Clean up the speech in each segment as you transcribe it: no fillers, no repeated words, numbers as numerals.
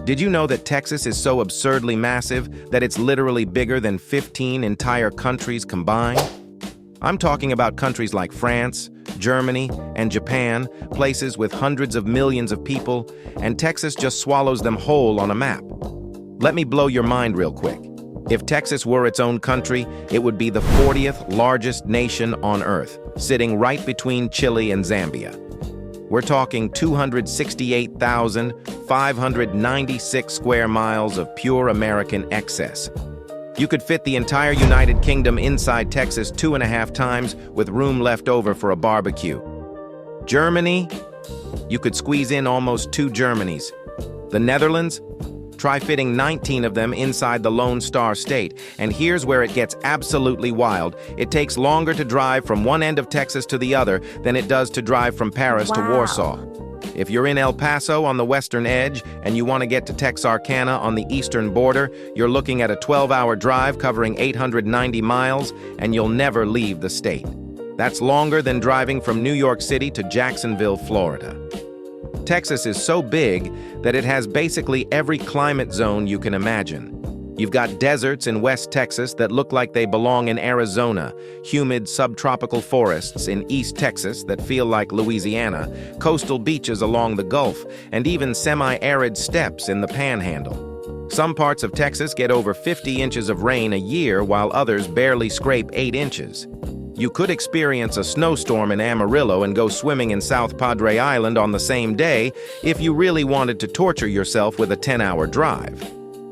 Did you know that Texas is so absurdly massive that it's literally bigger than 15 entire countries combined? I'm talking about countries like France, Germany, and Japan, places with hundreds of millions of people, and Texas just swallows them whole on a map. Let me blow your mind real quick. If Texas were its own country, it would be the 40th largest nation on Earth, sitting right between Chile and Zambia. We're talking 268,596 square miles of pure American excess. You could fit the entire United Kingdom inside Texas 2.5 times with room left over for a barbecue. Germany? You could squeeze in almost 2 Germanys. The Netherlands? Try fitting 19 of them inside the Lone Star State. And here's where it gets absolutely wild. It takes longer to drive from one end of Texas to the other than it does to drive from Paris to Warsaw. If you're in El Paso on the western edge and you want to get to Texarkana on the eastern border, you're looking at a 12-hour drive covering 890 miles, and you'll never leave the state. That's longer than driving from New York City to Jacksonville, Florida. Texas is so big that it has basically every climate zone you can imagine. You've got deserts in West Texas that look like they belong in Arizona, humid subtropical forests in East Texas that feel like Louisiana, coastal beaches along the Gulf, and even semi-arid steppes in the Panhandle. Some parts of Texas get over 50 inches of rain a year, while others barely scrape 8 inches. You could experience a snowstorm in Amarillo and go swimming in South Padre Island on the same day if you really wanted to torture yourself with a 10-hour drive.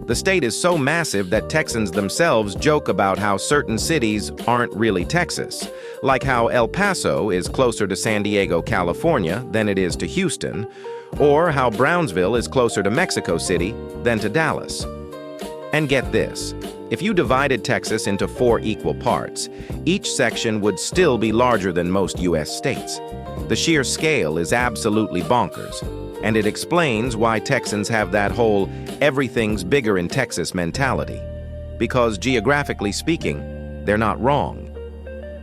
The state is so massive that Texans themselves joke about how certain cities aren't really Texas, like how El Paso is closer to San Diego, California than it is to Houston, or how Brownsville is closer to Mexico City than to Dallas. And get this. If you divided Texas into 4 equal parts, each section would still be larger than most U.S. states. The sheer scale is absolutely bonkers, and it explains why Texans have that whole everything's bigger in Texas mentality. Because geographically speaking, they're not wrong.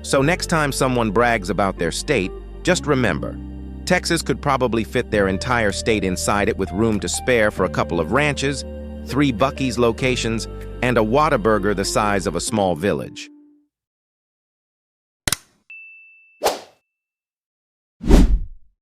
So next time someone brags about their state, just remember, Texas could probably fit their entire state inside it with room to spare for a couple of ranches, 3 Buc-ee's locations, and a Whataburger the size of a small village.